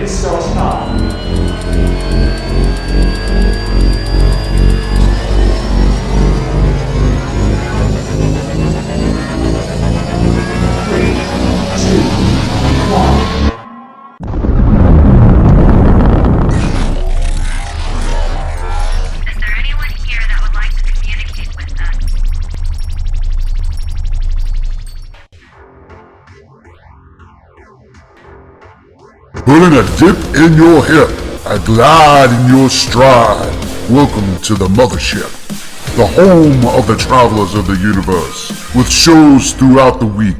ist so stark. Putting a dip in your hip, a glide in your stride. Welcome to the mothership, the home of the travelers of the universe, with shows throughout the week.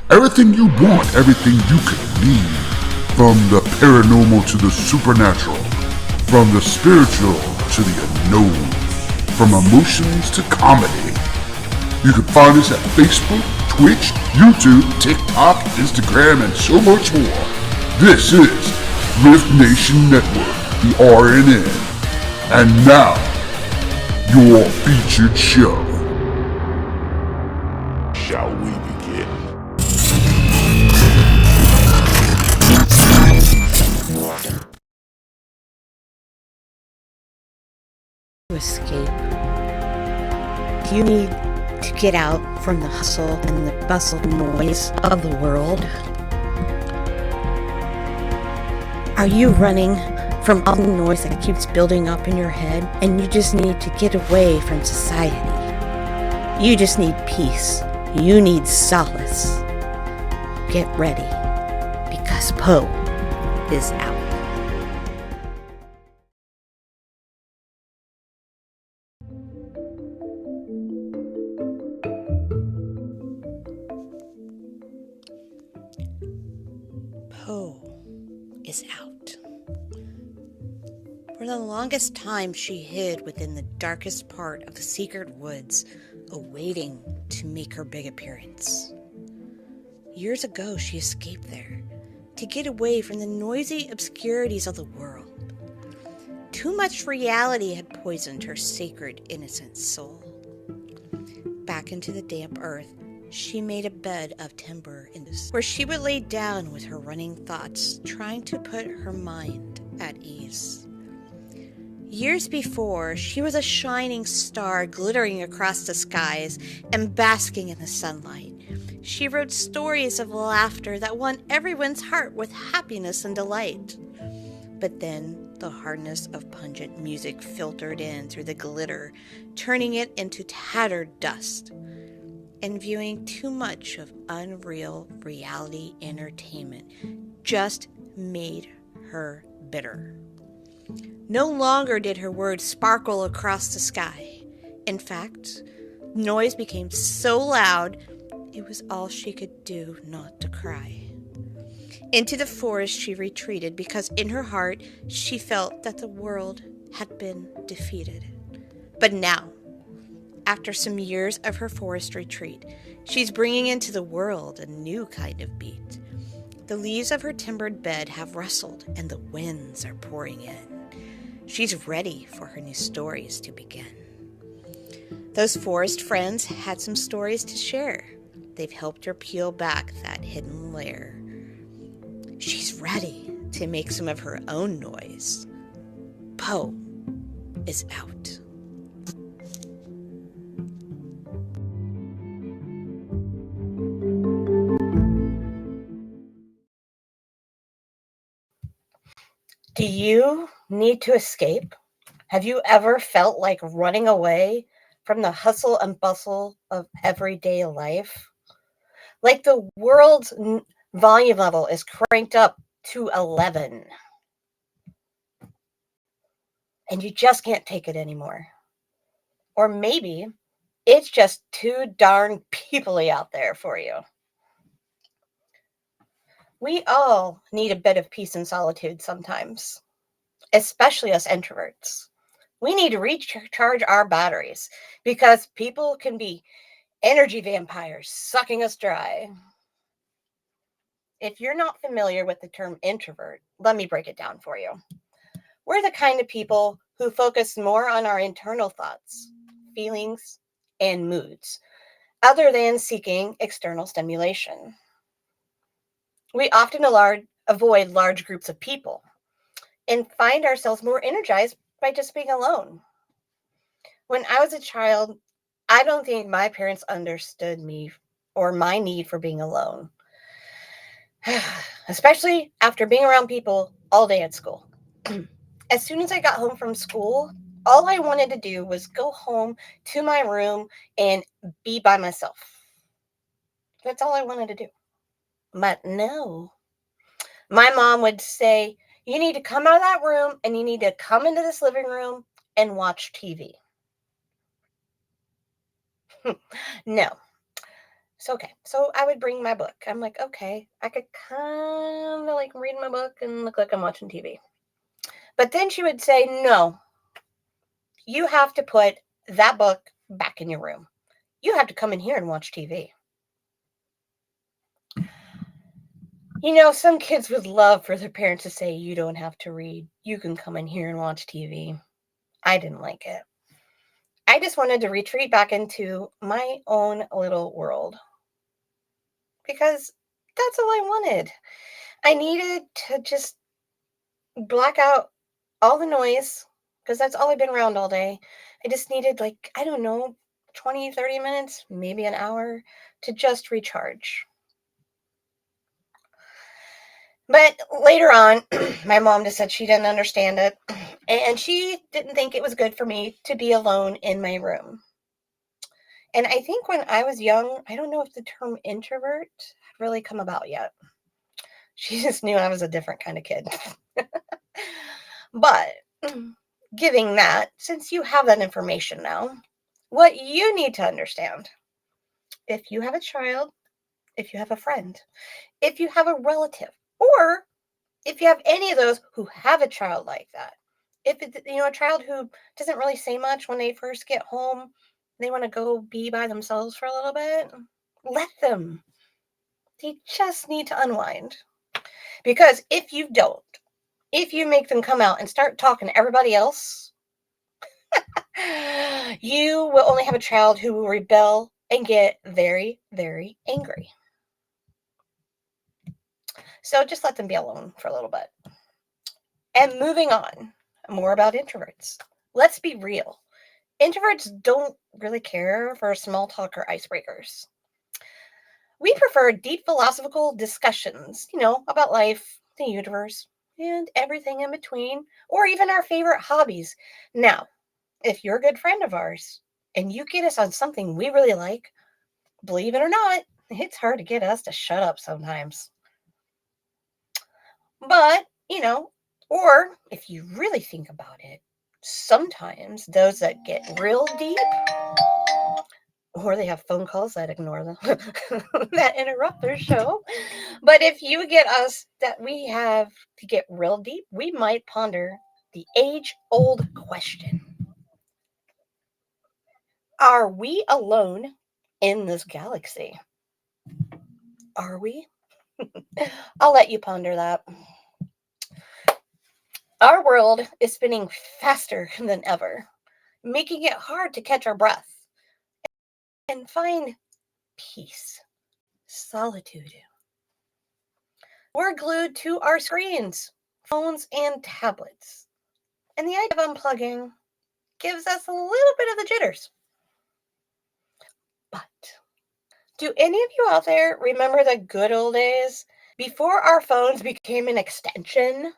Everything you want, everything you could need. From the paranormal to the supernatural, from the spiritual to the unknown, from emotions to comedy. You can find us at Facebook, Twitch, YouTube, TikTok, Instagram, and so much more. This is Rift Nation Network, the RNN. And now, your featured show. Shall we begin? To escape, you need to get out from the hustle and the bustle noise of the world. Are you running from all the noise that keeps building up in your head and you just need to get away from society? You just need peace. You need solace. Get ready, because Poe is out. Poe is out. For the longest time, she hid within the darkest part of the secret woods, awaiting to make her big appearance. Years ago, she escaped there to get away from the noisy obscurities of the world. Too much reality had poisoned her sacred, innocent soul. Back into the damp earth, she made a bed of timber where she would lay down with her running thoughts, trying to put her mind at ease. Years before, she was a shining star glittering across the skies and basking in the sunlight. She wrote stories of laughter that won everyone's heart with happiness and delight. But then the hardness of pungent music filtered in through the glitter, turning it into tattered dust. And viewing too much of unreal reality entertainment just made her bitter. No longer did her words sparkle across the sky. In fact, noise became so loud, it was all she could do not to cry. Into the forest she retreated because in her heart she felt that the world had been defeated. But now, after some years of her forest retreat, she's bringing into the world a new kind of beat. The leaves of her timbered bed have rustled and the winds are pouring in. She's ready for her new stories to begin. Those forest friends had some stories to share. They've helped her peel back that hidden layer. She's ready to make some of her own noise. Poe is out. Do you need to escape? Have you ever felt like running away from the hustle and bustle of everyday life? Like the world's volume level is cranked up to 11 and you just can't take it anymore. Or maybe it's just too darn peoply out there for you. We all need a bit of peace and solitude sometimes, especially us introverts. We need to recharge our batteries because people can be energy vampires sucking us dry. If you're not familiar with the term introvert, let me break it down for you. We're the kind of people who focus more on our internal thoughts, feelings, and moods, other than seeking external stimulation. We often avoid large groups of people, and find ourselves more energized by just being alone. When I was a child, I don't think my parents understood me or my need for being alone, especially after being around people all day at school. As soon as I got home from school, all I wanted to do was go home to my room and be by myself. That's all I wanted to do. But no, my mom would say, "You need to come out of that room and you need to come into this living room and watch TV." No. So, okay. So I would bring my book. I'm like, okay, I could kind of like read my book and look like I'm watching TV. But then she would say, "No, you have to put that book back in your room. You have to come in here and watch TV." Some kids would love for their parents to say, "You don't have to read. You can come in here and watch TV." I didn't like it. I just wanted to retreat back into my own little world because that's all I wanted. I needed to just black out all the noise because that's all I've been around all day. I just needed, like, I don't know, 20, 30 minutes, maybe an hour to just recharge. But later on, my mom just said she didn't understand it. And she didn't think it was good for me to be alone in my room. And I think when I was young, I don't know if the term introvert had really come about yet. She just knew I was a different kind of kid. But giving that, since you have that information now, what you need to understand, if you have a child, if you have a friend, if you have a relative, or if you have any of those who have a child like that, if it's a child who doesn't really say much when they first get home, they want to go be by themselves for a little bit, let them. They just need to unwind. Because if you don't, if you make them come out and start talking to everybody else, you will only have a child who will rebel and get very, very angry. So just let them be alone for a little bit. And moving on, more about introverts. Let's be real. Introverts don't really care for small talk or icebreakers. We prefer deep philosophical discussions, about life, the universe, and everything in between, or even our favorite hobbies. Now, if you're a good friend of ours and you get us on something we really like, believe it or not, it's hard to get us to shut up sometimes. But, or if you really think about it, sometimes those that get real deep, or they have phone calls that ignore them, that interrupt their show. But if you get us that we have to get real deep, we might ponder the age-old question. Are we alone in this galaxy? Are we? I'll let you ponder that. Our world is spinning faster than ever, making it hard to catch our breath and find peace, solitude. We're glued to our screens, phones, and tablets. And the idea of unplugging gives us a little bit of the jitters. But do any of you out there remember the good old days before our phones became an extension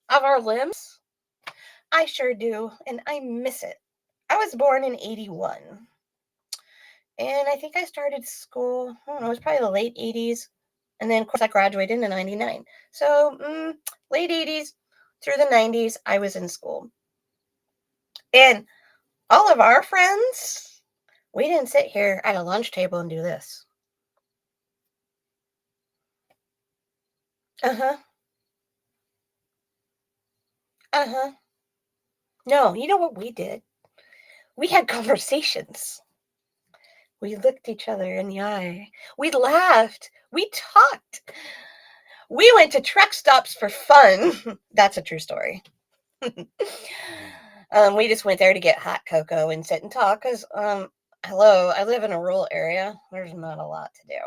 of our limbs? I sure do, and I miss it. I was born in 81. And I think I started school, I don't know, it was probably the late 80s. And then, of course, I graduated in 99. So, late 80s through the 90s, I was in school. And all of our friends, we didn't sit here at a lunch table and do this. Uh-huh. Uh-huh. No, you know what we did? We had conversations. We looked each other in the eye. We laughed. We talked. We went to truck stops for fun. That's a true story. We just went there to get hot cocoa and sit and talk because, hello, I live in a rural area. There's not a lot to do.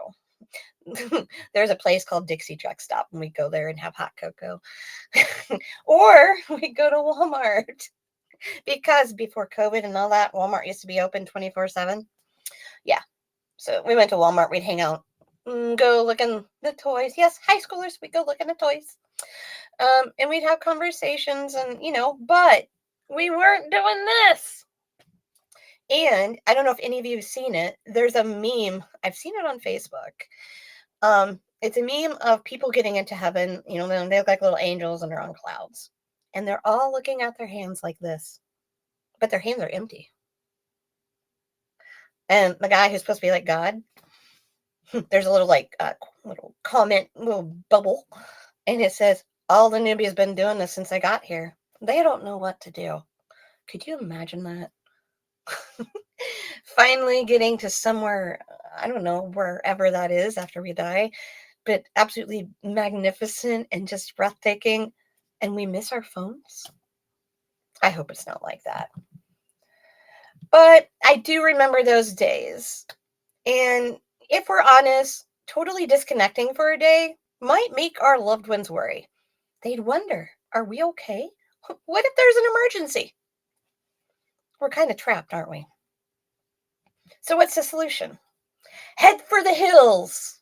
There's a place called Dixie Truck Stop, and we go there and have hot cocoa. Or we go to Walmart. Because before COVID and all that, Walmart used to be open 24/7. Yeah. So we went to Walmart. We'd hang out, go look in the toys. Yes, high schoolers, we'd go look in the toys. And we'd have conversations and, but we weren't doing this. And I don't know if any of you have seen it. There's a meme. I've seen it on Facebook. It's a meme of people getting into heaven. They look like little angels and they're on clouds. And they're all looking at their hands like this. But their hands are empty. And the guy who's supposed to be like God, there's a little little comment, little bubble. And it says, all the newbies been doing this since I got here. They don't know what to do. Could you imagine that? Finally getting to somewhere, I don't know, wherever that is after we die, but absolutely magnificent and just breathtaking. And we miss our phones. I hope it's not like that. But I do remember those days. And if we're honest, totally disconnecting for a day might make our loved ones worry. They'd wonder, are we okay? What if there's an emergency? We're kind of trapped, aren't we? So what's the solution? Head for the hills.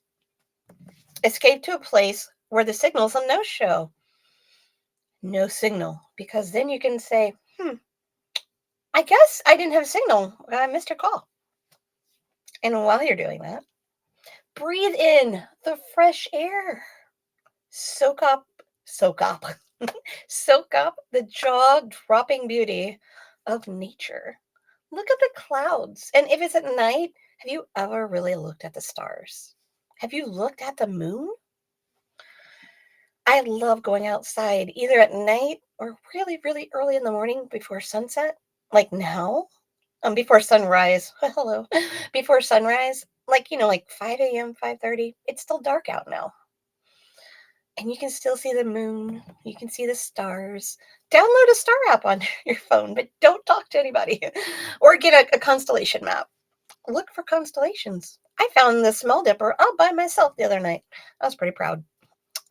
Escape to a place where the signal's a no-show. No signal, because then you can say, I guess I didn't have signal. I missed your call. And while you're doing that, breathe in the fresh air. Soak up the jaw-dropping beauty of nature. Look at the clouds. And if it's at night, have you ever really looked at the stars? Have you looked at the moon? I love going outside either at night or really, really early in the morning before sunset, like now. Before sunrise. Hello. Before sunrise, like 5 a.m., 5:30. It's still dark out now. And you can still see the moon. You can see the stars. Download a star app on your phone, but don't talk to anybody. Or get a constellation map. Look for constellations. I found the Small Dipper all by myself the other night. I was pretty proud.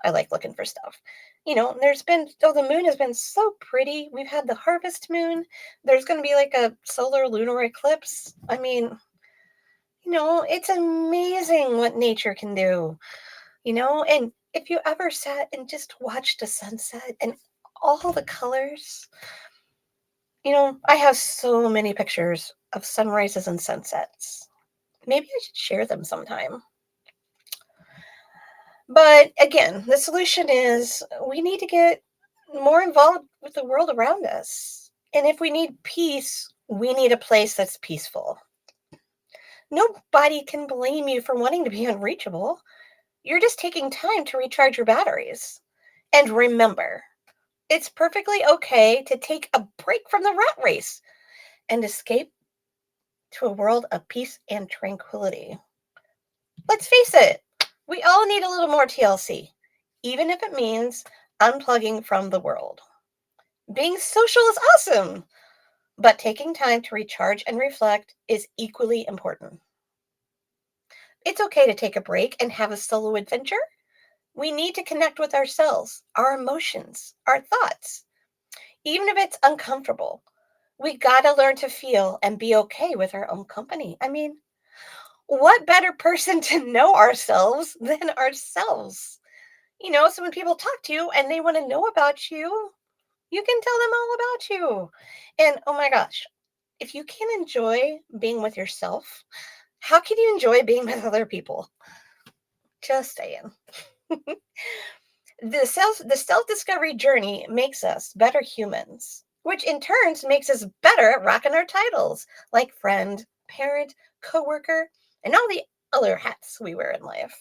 I like looking for stuff. The moon has been so pretty. We've had the harvest moon. There's going to be like a solar lunar eclipse. I mean, it's amazing what nature can do, and if you ever sat and just watched a sunset and all the colors, I have so many pictures of sunrises and sunsets. Maybe I should share them sometime. But again, the solution is we need to get more involved with the world around us. And if we need peace, we need a place that's peaceful. Nobody can blame you for wanting to be unreachable. You're just taking time to recharge your batteries. And remember, it's perfectly okay to take a break from the rat race and escape to a world of peace and tranquility. Let's face it, we all need a little more TLC, even if it means unplugging from the world. Being social is awesome, but taking time to recharge and reflect is equally important. It's okay to take a break and have a solo adventure. We need to connect with ourselves, our emotions, our thoughts. Even if it's uncomfortable, we gotta learn to feel and be okay with our own company. I mean, what better person to know ourselves than ourselves? So when people talk to you and they want to know about you, you can tell them all about you. And oh my gosh, if you can enjoy being with yourself, how can you enjoy being with other people? Just saying. The self-discovery journey makes us better humans, which in turn makes us better at rocking our titles, like friend, parent, coworker, and all the other hats we wear in life.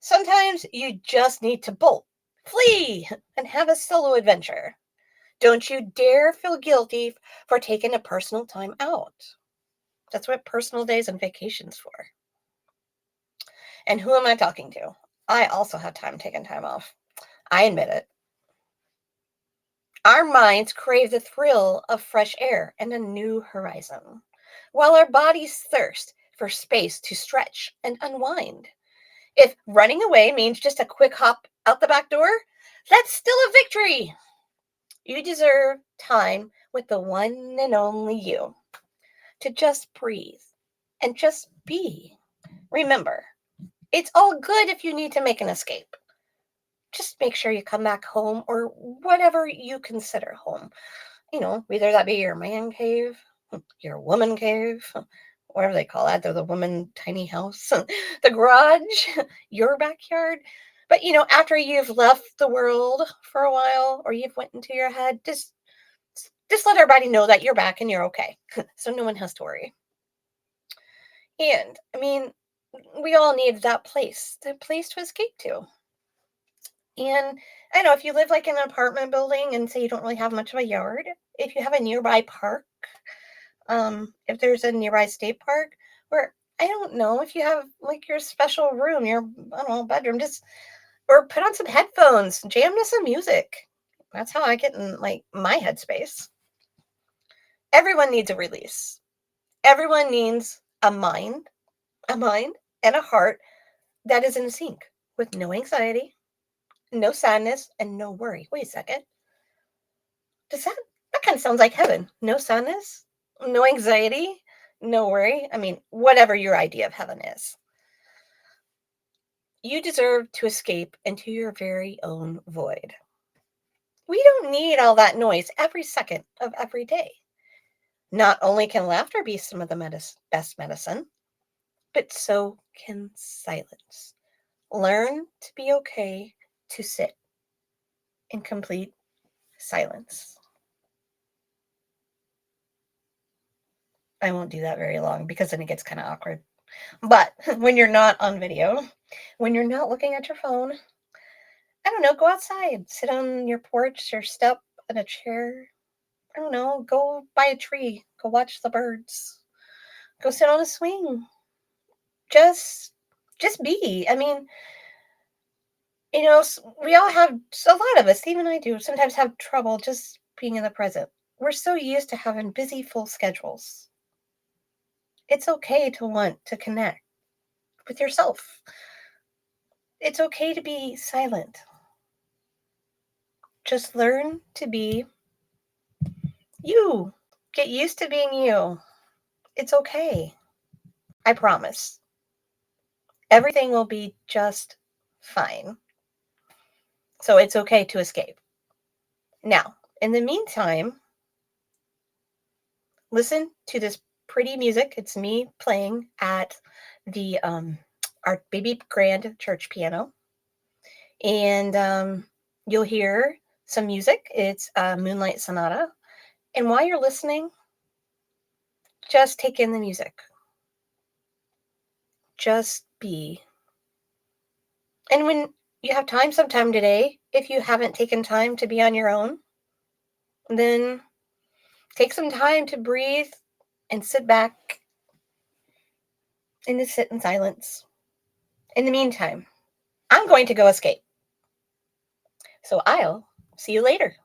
Sometimes you just need to bolt, flee, and have a solo adventure. Don't you dare feel guilty for taking a personal time out. That's what personal days and vacations for. And who am I talking to? I also have taking time off. I admit it. Our minds crave the thrill of fresh air and a new horizon, while our bodies thirst for space to stretch and unwind. If running away means just a quick hop out the back door, that's still a victory. You deserve time with the one and only you to just breathe and just be. Remember, it's all good if you need to make an escape. Just make sure you come back home or whatever you consider home. Whether that be your man cave, your woman cave, whatever they call that, the woman tiny house, the garage, your backyard. But after you've left the world for a while or you've went into your head, just let everybody know that you're back and you're okay. So no one has to worry. And we all need that place to escape to. And I know if you live like in an apartment building and say you don't really have much of a yard, if you have a nearby park, if there's a nearby state park, or I don't know, if you have like your special room, your bedroom, or put on some headphones, jam to some music. That's how I get in like my headspace. Everyone needs a release. Everyone needs a mind, and a heart that is in sync with no anxiety, no sadness, and no worry. Wait a second. That kind of sounds like heaven. No sadness, no anxiety, no worry. Whatever your idea of heaven is. You deserve to escape into your very own void. We don't need all that noise every second of every day. Not only can laughter be some of the best medicine, but so can silence. Learn to be okay to sit in complete silence. I won't do that very long because then it gets kind of awkward. But when you're not on video, when you're not looking at your phone, I don't know, go outside, sit on your porch or step in a chair. I don't know, go by a tree, go watch the birds, go sit on a swing. Just be. We all have, a lot of us, even I do, sometimes have trouble just being in the present. We're so used to having busy, full schedules. It's okay to want to connect with yourself. It's okay to be silent. Just learn to be you. Get used to being you. It's okay. I promise. Everything will be just fine. So it's okay to escape. Now, in the meantime, listen to this pretty music. It's me playing at the our baby grand church piano. And you'll hear some music. It's Moonlight Sonata. And while you're listening, just take in the music. Just be. And when you have time sometime today, if you haven't taken time to be on your own, then take some time to breathe and sit back and to sit in silence. In the meantime, I'm going to go escape. So I'll see you later.